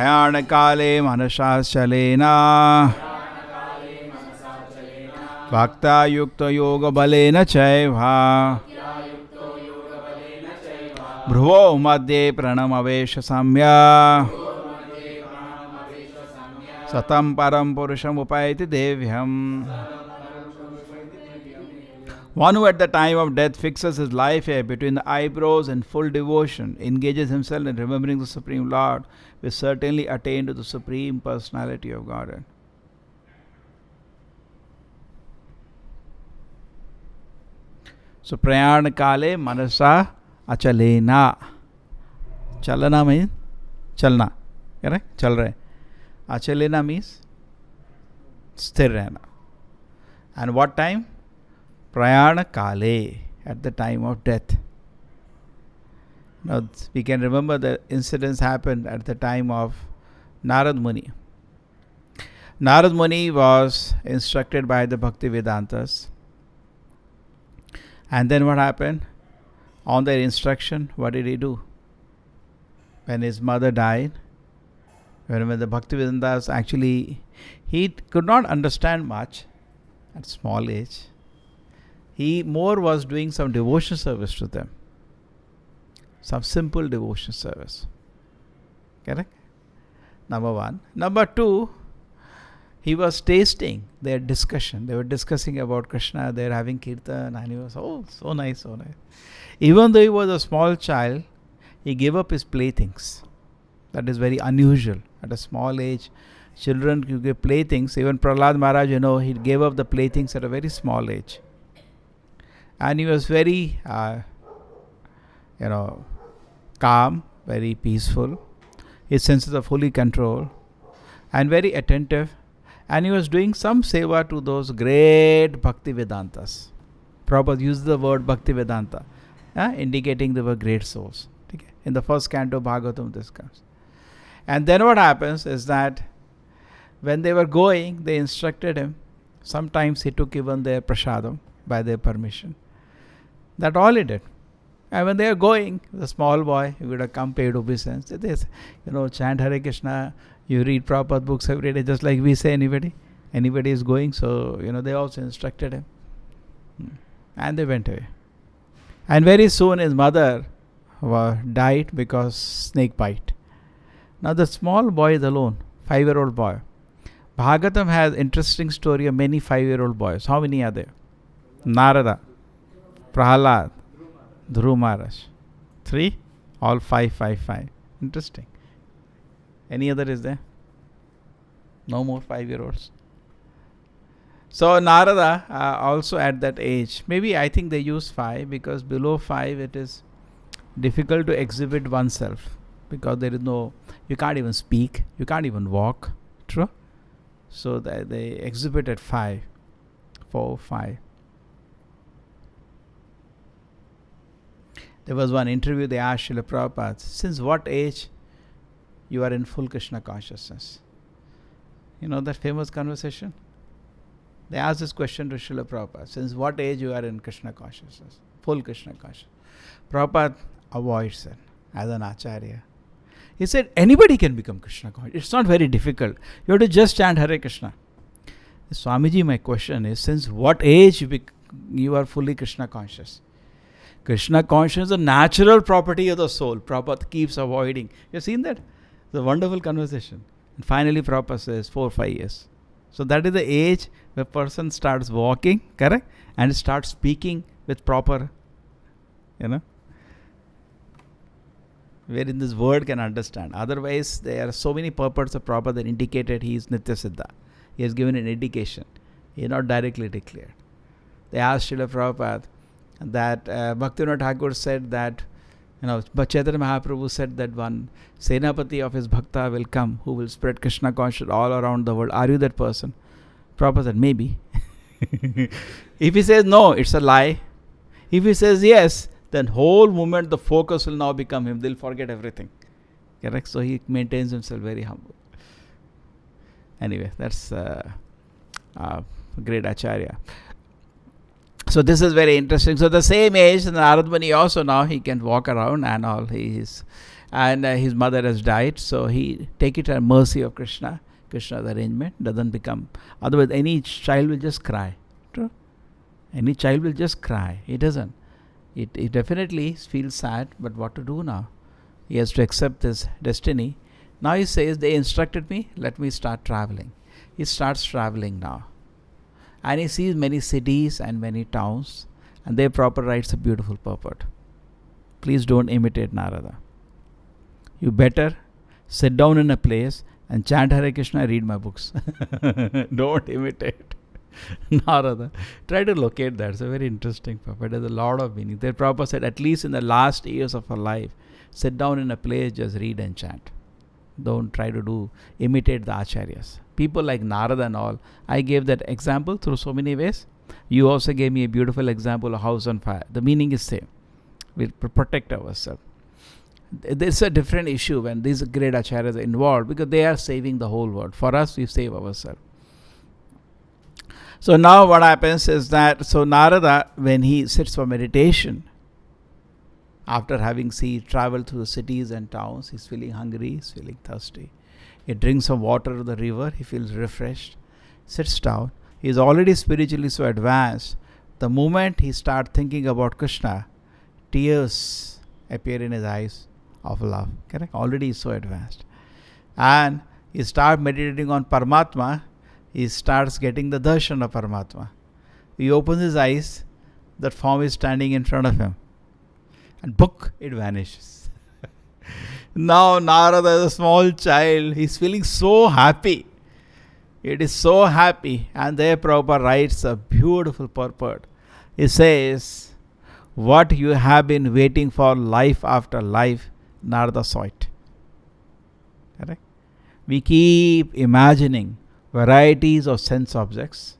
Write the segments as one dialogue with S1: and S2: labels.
S1: prayāṇa-kāle manasā'calena bhaktyā yukto yoga-balena caiva bhruvor madhye prāṇam āveśya samyak satam paraṁ puruṣam upaiti divyam. One who at the time of death fixes his life hair between the eyebrows in full devotion, engages himself in remembering the Supreme Lord, will certainly attain to the Supreme Personality of Godhead. So, prayāṇa-kāle manasā'calena. Chalana means chalna. Correct? Chal rahe. Acalena means sthir rehna. And what time? Prayāṇa-kāle, at the time of death. Now, we can remember the incidents happened at the time of Narad Muni. Narad Muni was instructed by the Bhaktivedantas. And then what happened? On their instruction, what did he do? When his mother died, when the Bhaktivedantas actually, he could not understand much at small age. He more was doing some devotion service to them. Some simple devotion service. Correct? Number one. Number two, he was tasting their discussion. They were discussing about Krishna. They were having kirtan. And he was, oh, so nice, so nice. Even though he was a small child, he gave up his playthings. That is very unusual. At a small age, children give playthings. Even Prahlad Maharaj, he gave up the playthings at a very small age. And he was very, calm, very peaceful. His senses of fully control and very attentive. And he was doing some seva to those great Bhaktivedantas. Prabhupada used the word Bhaktivedanta, indicating they were great souls. Okay? In the first canto of Bhagavatam, this comes. And then what happens is that when they were going, they instructed him. Sometimes he took even their prasadam by their permission. That all he did. And when they are going, the small boy, he would have come, paid obeisance. They say, chant Hare Krishna, you read Prabhupada books every day, just like we say anybody. Anybody is going, so, they also instructed him. And they went away. And very soon his mother died because snake bite. Now the small boy is alone, 5-year-old boy. Bhagavatam has interesting story of many 5-year-old boys. How many are there? Narada, Prahlad, Dhruv Maharaj. 3? All 5. Interesting. Any other is there? No more 5-year-olds. So Narada also at that age, maybe I think they use 5 because below 5 it is difficult to exhibit oneself because there is you can't even speak, you can't even walk. True? So they exhibit at 5. 4, 5. There was one interview they asked Srila Prabhupada, since what age you are in full Krishna consciousness? That famous conversation? They asked this question to Srila Prabhupada, since what age you are in Krishna consciousness? Full Krishna consciousness. Prabhupada avoids it as an acharya. He said, anybody can become Krishna conscious. It's not very difficult. You have to just chant Hare Krishna. Swamiji, my question is, since what age you are fully Krishna conscious? Krishna consciousness is a natural property of the soul. Prabhupada keeps avoiding. You have seen that? It's a wonderful conversation. And finally Prabhupada says 4 or 5 years. So that is the age where person starts walking, correct? And starts speaking with proper, wherein this word can understand. Otherwise, there are so many purports of Prabhupada that indicated he is Nitya Siddha. He has given an indication. He is not directly declared. They asked Srila Prabhupada that Bhaktivinoda Thakur said that, but Chaitanya Mahaprabhu said that one Senapati of his Bhakta will come who will spread Krishna consciousness all around the world. Are you that person? Prabhupada said, maybe. If he says no, it's a lie. If he says yes, then whole moment the focus will now become him. They'll forget everything. Correct? So he maintains himself very humble. Anyway, that's great Acharya. So this is very interesting. So the same age, Narad Muni also now he can walk around and all. He is, and his mother has died, so he take it at mercy of Krishna. Krishna's arrangement doesn't become. Otherwise, any child will just cry. True? Any child will just cry. He doesn't. It definitely feels sad, but what to do now? He has to accept his destiny. Now he says, they instructed me, let me start traveling. He starts traveling now. And he sees many cities and many towns, and there Prabhupada writes a beautiful purport. Please don't imitate Narada. You better sit down in a place and chant Hare Krishna, read my books. Don't imitate Narada. Try to locate that. It's a very interesting purport. There's a lot of meaning. There Prabhupada said, at least in the last years of her life, sit down in a place, just read and chant. Don't try to imitate the acharyas. People like Narada and all, I gave that example through so many ways. You also gave me a beautiful example of house on fire. The meaning is same. We protect ourselves. It's a different issue when these great acharyas are involved, because they are saving the whole world. For us, we save ourselves. So now what happens is that, so Narada, when he sits for meditation, after having traveled through the cities and towns, he's feeling hungry, he's feeling thirsty. He drinks some water of the river, he feels refreshed, sits down. He's already spiritually so advanced. The moment he starts thinking about Krishna, tears appear in his eyes of love. Correct? Already he's so advanced. And he starts meditating on Paramatma, he starts getting the darshan of Paramatma. He opens his eyes, that form is standing in front of him. And it vanishes. Now Narada is a small child. He's feeling so happy. It is so happy. And there Prabhupada writes a beautiful purport. He says, what you have been waiting for life after life, Narada saw it. Correct? We keep imagining varieties of sense objects,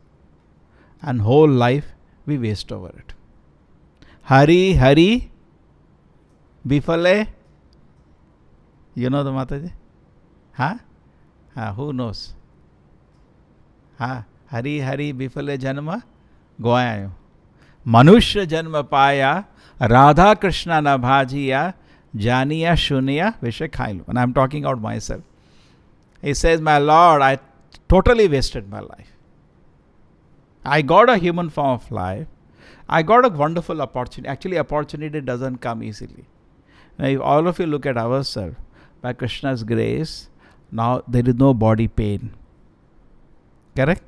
S1: and whole life we waste over it. Hari, Hari, Bifale. You know the Mataji? Huh? Who knows? Hari, Hari, Bifale Janma, Goya. Manushya Janma Paya, Radha Krishna na Bhajiya, Janiya Shunya Vishakailu. And I'm talking about myself. He says, my Lord, I totally wasted my life. I got a human form of life. I got a wonderful opportunity. Actually, opportunity doesn't come easily. Now, if all of you look at ourselves, by Krishna's grace, now there is no body pain. Correct?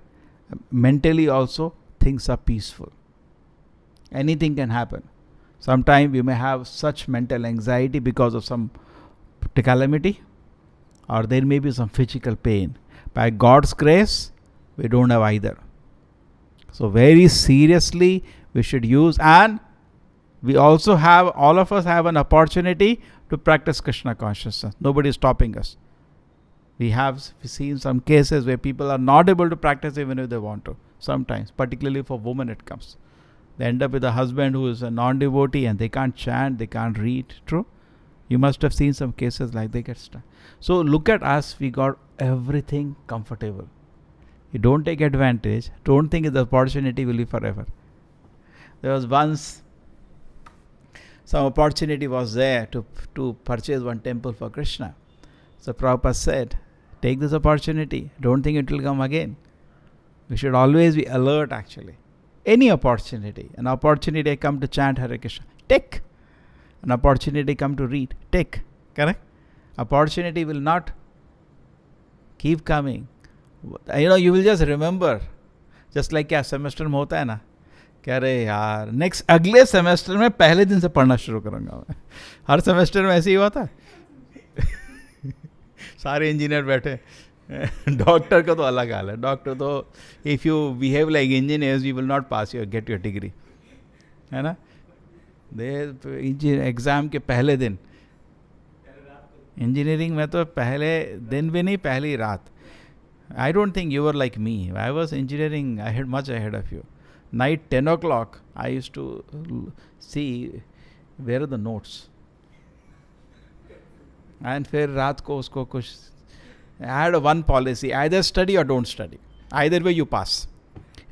S1: Mentally also, things are peaceful. Anything can happen. Sometimes we may have such mental anxiety because of some calamity, or there may be some physical pain. By God's grace, we don't have either. So very seriously, we should use, and we also have, all of us have an opportunity to practice Krishna consciousness. Nobody is stopping us. We have seen some cases where people are not able to practice even if they want to. Sometimes, particularly for women, it comes. They end up with a husband who is a non-devotee and they can't chant, they can't read. True? You must have seen some cases like they get stuck. So look at us, we got everything comfortable. You don't take advantage. Don't think the opportunity will be forever. There was once some opportunity was there to purchase one temple for Krishna. So Prabhupada said, take this opportunity. Don't think it will come again. We should always be alert actually. Any opportunity. An opportunity come to chant Hare Krishna. Take. An opportunity come to read. Take. Correct? Opportunity will not keep coming. You will just remember. Just like क्या semester में होता है ना, कह रहे यार next अगले semester में पहले दिन से पढ़ना शुरू करूँगा मैं. हर सेमेस्टर में ऐसे ही हुआ था. सारे इंजीनियर बैठे. डॉक्टर का तो अलग हाल है. डॉक्टर तो if you behave like engineers you will not pass your get your degree, है ना. एग्ज़ाम के पहले दिन इंजीनियरिंग में तो पहले दिन भी नहीं, पहली रात. I don't think you were like me. I was engineering, I had much ahead of you. Night 10 o'clock, I used to see where are the notes. And फिर रात को उसको कुछ, I had one policy, either study or don't study. Either way you pass.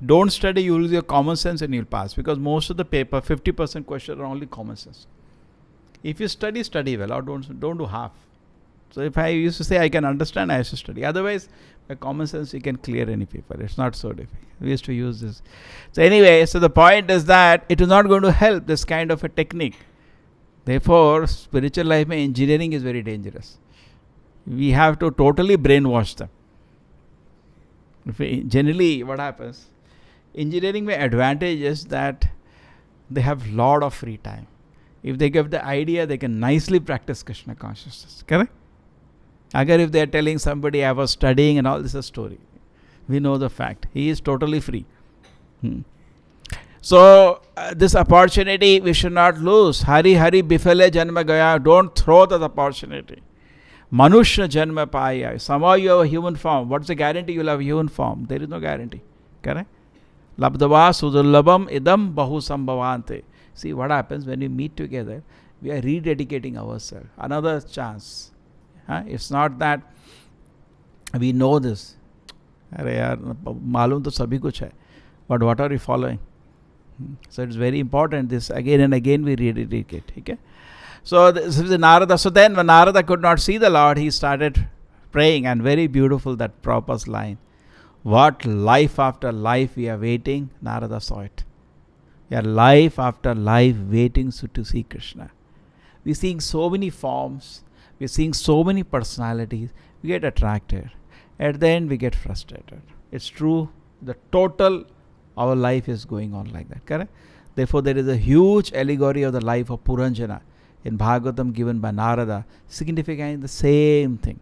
S1: Don't study, you will use your common sense and you'll pass. Because most of the paper, 50% questions are only common sense. If you study, study well, or don't do half. So if I used to say I can understand, I used to study. Otherwise, by common sense, you can clear any paper. It's not so difficult. We used to use this. So anyway, so the point is that it is not going to help this kind of a technique. Therefore, spiritual life में engineering is very dangerous. We have to totally brainwash them. Generally, what happens? Engineering में advantage is that they have lot of free time. If they give the idea, they can nicely practice Krishna consciousness. Correct? Agar if they are telling somebody I was studying and all, this is a story. We know the fact. He is totally free. So, this opportunity we should not lose. Hari Hari Bifale Janma Gaya. Don't throw that opportunity. Manushya Janma Paya. Somehow you have a human form. What's the guarantee you'll have a human form? There is no guarantee. Correct? Labdava Sudurlabam Idam Bahu Sambhavante. See what happens when we meet together. We are rededicating ourselves. Another chance. It's not that we know this. अरे यार मालूम तो सभी कुछ है, but what are we following? So it's very important. This again and again we rededicate. Okay? So this is Narada. So then when Narada could not see the Lord, he started praying, and very beautiful that Prabhupada's line. What life after life we are waiting, Narada saw it. We are life after life waiting to see Krishna. We are seeing so many forms. We are seeing so many personalities. We get attracted. At the end, we get frustrated. It's true. The total, our life is going on like that. Correct? Therefore, there is a huge allegory of the life of Puranjana in Bhagavatam given by Narada, signifying the same thing.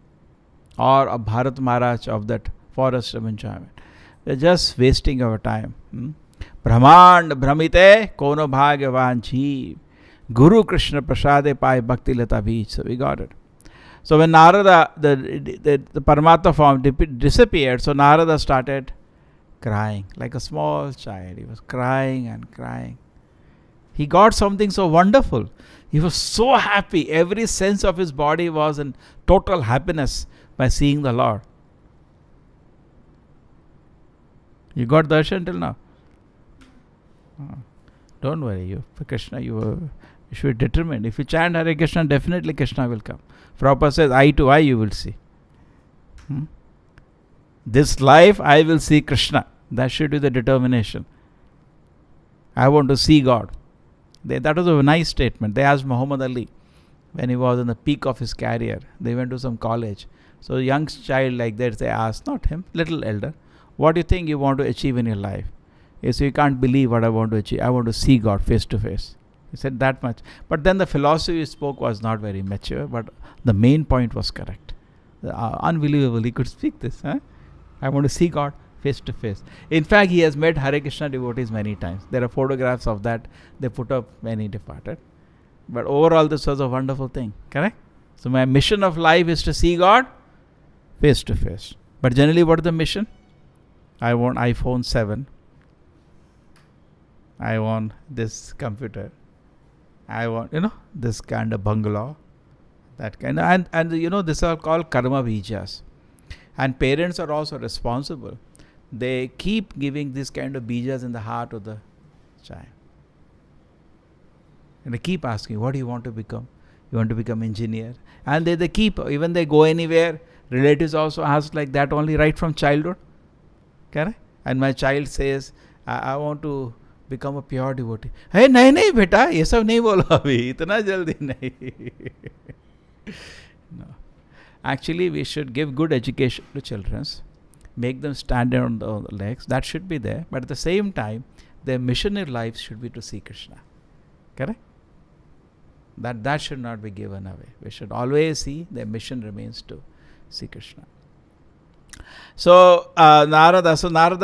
S1: Or a Bharat Maharaj of that forest of enjoyment. We're just wasting our time. Brahmand Brahmite Kono Bhagavan Jeev Guru Krishna Prasade Pai Bhakti Lata Beach. So we got it. So when Narada, the Paramatma form disappeared, so Narada started crying like a small child. He was crying and crying. He got something so wonderful. He was so happy. Every sense of his body was in total happiness by seeing the Lord. You got darshan till now? Don't worry, you for Krishna you should be determined. If you chant Hare Krishna, definitely Krishna will come. Prabhupada says, eye to eye you will see. This life I will see Krishna. That should be the determination. I want to see God. That was a nice statement. They asked Muhammad Ali when he was in the peak of his career. They went to some college. So a young child like that, they asked, not him, little elder, what do you think you want to achieve in your life? He said, you can't believe what I want to achieve. I want to see God face to face. He said that much. But then the philosophy he spoke was not very mature, but the main point was correct. Unbelievable, he could speak this. I want to see God face to face. In fact, he has met Hare Krishna devotees many times. There are photographs of that. They put up when he departed. But overall, this was a wonderful thing. Correct? So my mission of life is to see God face to face. But generally, what is the mission? I want iPhone 7. I want this computer. I want, this kind of bungalow. That kind of, and this are called karma bijas. And parents are also responsible. They keep giving this kind of bijas in the heart of the child. And they keep asking, what do you want to become? You want to become engineer? And they keep, even they go anywhere, relatives also ask like that only right from childhood. Correct? And my child says, I want to become a pure devotee. Hey, nahi beta, ye sab nahi bolo abhi, itna jaldi nahi. No. Actually, we should give good education to children, make them stand on their legs. That should be there. But at the same time, their mission in life should be to see Krishna. Correct? That should not be given away. We should always see their mission remains to see Krishna. So Narada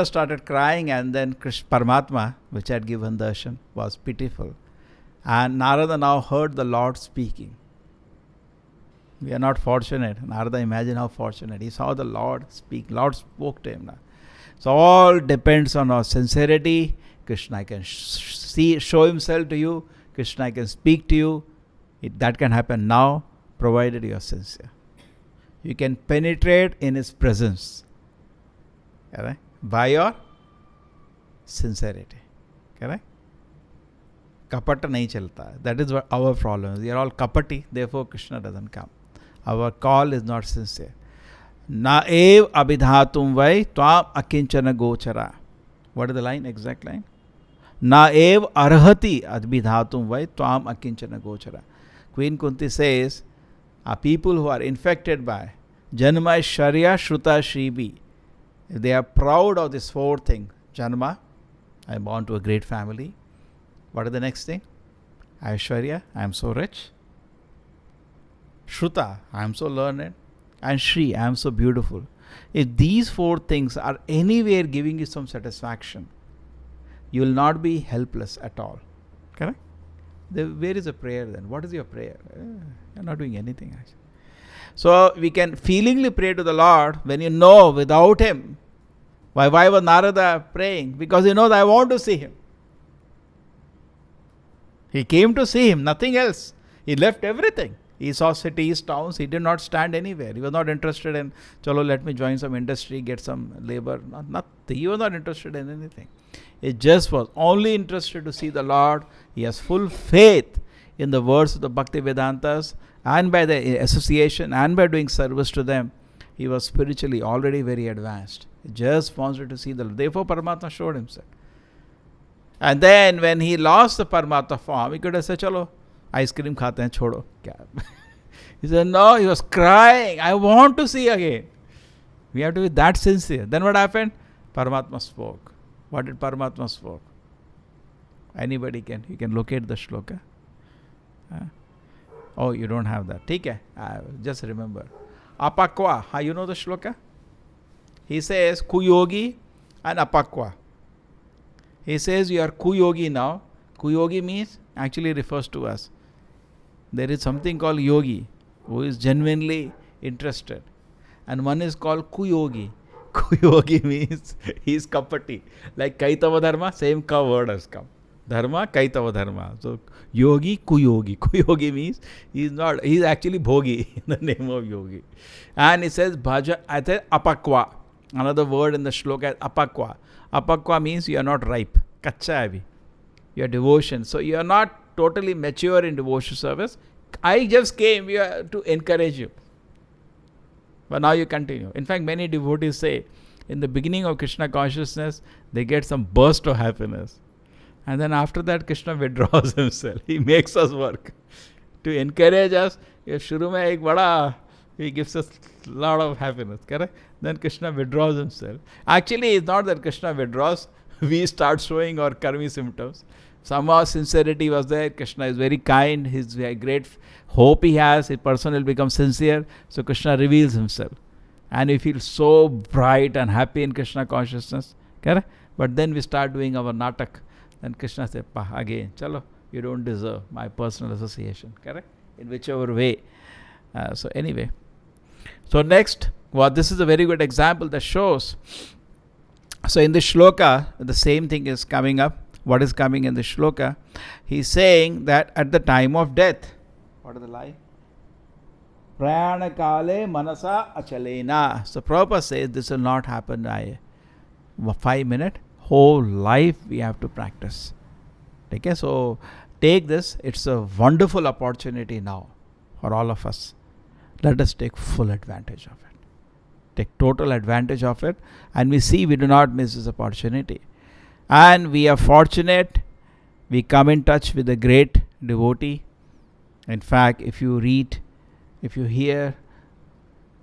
S1: started crying, and then Paramatma, which had given darshan, was pitiful. And Narada now heard the Lord speaking. We are not fortunate. Narada, imagine how fortunate. He saw the Lord speak. Lord spoke to him now. So all depends on our sincerity. Krishna can show himself to you. Krishna can speak to you. That can happen now, provided you are sincere. You can penetrate in his presence. Correct? By your sincerity. Correct? Kapata nahi chalta. That is what our problem is. We are all kapati, therefore Krishna doesn't come. Our call is not sincere. Na ev abhidhatum vai tvam akinchana gochara. What is the line? Exact line? Na ev arhati abhidhatum vai tvam akinchana gochara. Queen Kunti says, people who are infected by Janma, Sharya, Shruta, Shribi, if they are proud of this four thing, Janma, I am born to a great family. What is the next thing? Aishwarya, I am so rich. Shruta, I am so learned. And Shri, I am so beautiful. If these four things are anywhere giving you some satisfaction, you will not be helpless at all. Correct? Where is a prayer then? What is your prayer? You are not doing anything actually. So we can feelingly pray to the Lord when you know without Him. Why was Narada praying? Because he knows I want to see Him. He came to see Him, nothing else. He left everything. He saw cities, towns. He did not stand anywhere. He was not interested in, chalo, let me join some industry, get some labor. Nothing. He was not interested in anything. He just was only interested to see the Lord. He has full faith in the words of the Bhaktivedantas, and by the association and by doing service to them, he was spiritually already very advanced. He just wanted to see the Lord. Therefore, Paramatma showed himself. And then when he lost the Paramatma form, he could have said, chalo, ice cream khate hain, chodo. He said, no, he was crying. I want to see again. We have to be that sincere. Then what happened? Paramatma spoke. What did Paramatma spoke? Anybody can. You can locate the shloka. Oh, you don't have that. Okay. Just remember. Apakwa. You know the shloka? He says kuyogi and apakwa. He says you are kuyogi now. Kuyogi means actually refers to us. There is something called yogi who is genuinely interested. And one is called kuyogi. Kuyogi means he is kapati. Like kaitava dharma, same ka word has come. Dharma, kaitava dharma. So yogi, kuyogi. Kuyogi means he is actually bhogi in the name of yogi. And it says bhaja, apakwa. Another word in the shloka is apakwa. Apakwa means you are not ripe. Kacha abhi. Your devotion. So you are not totally mature in devotion service. I just came here to encourage you. But now you continue. In fact, many devotees say, in the beginning of Krishna consciousness, they get some burst of happiness. And then after that, Krishna withdraws himself. He makes us work. To encourage us, he gives us a lot of happiness. Correct? Then Krishna withdraws himself. Actually, it's not that Krishna withdraws. We start showing our karmi symptoms. Somehow sincerity was there. Krishna is very kind. His great hope he has. His person will become sincere. So Krishna reveals himself. And we feel so bright and happy in Krishna consciousness. Correct? But then we start doing our natak. Then Krishna says, again, chalo, you don't deserve my personal association. Correct? In whichever way. So anyway. So next, this is a very good example that shows. So in the shloka, the same thing is coming up. What is coming in the shloka? He's saying that at the time of death, what is the line? prayāṇa-kāle manasā'calena. So Prabhupada says this will not happen by 5 minutes. Whole life we have to practice. Okay, so take this. It's a wonderful opportunity now for all of us. Let us take full advantage of it. Take total advantage of it. And we see we do not miss this opportunity. And we are fortunate. We come in touch with a great devotee. In fact, if you read, if you hear,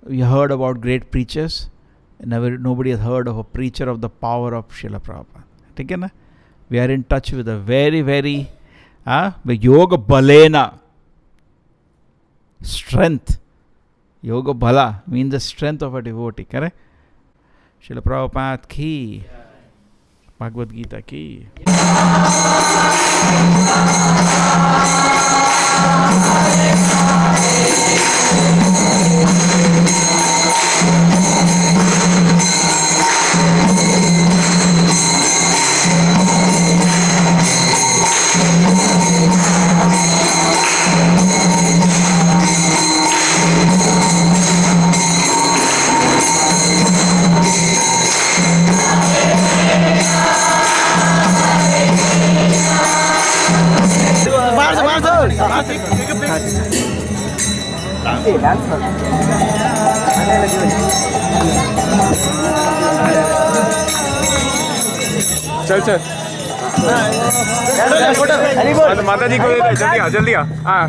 S1: you heard about great preachers. Nobody has heard of a preacher of the power of Srila Prabhupada. We are in touch with a very, very yoga-balena strength. Yoga-bala means the strength of a devotee. Correct? Srila Prabhupada ki. Bhagavad Gita ki.
S2: चल चल माता जी को जल्दी आ जल्दी आ हाँ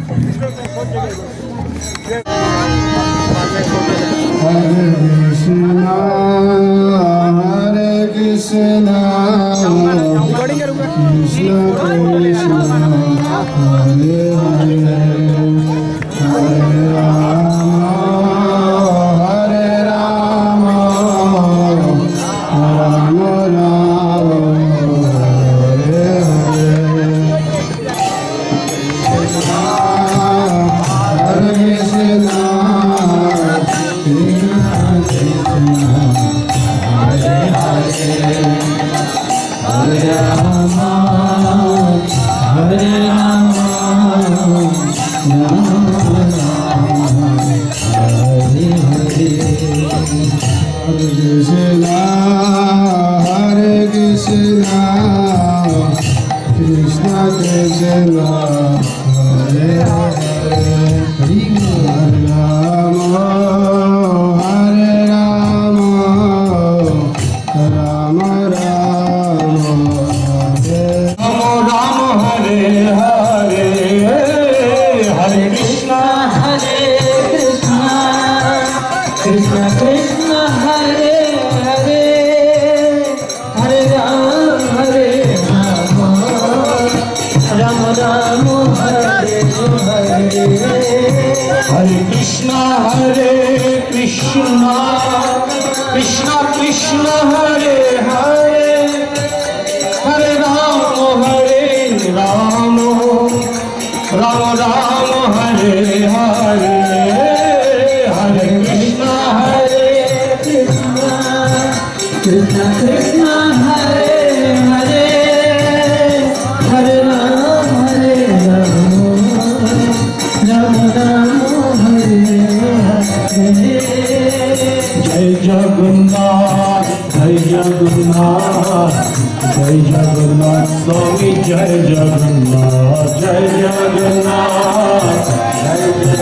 S3: Hare Krishna Krishna Krishna Hare Hare Hare Rama Rama Rama Hare Hare Hare Krishna
S4: Swami, Jai Jagannath, Jai Jagannath, Jai Jagannath.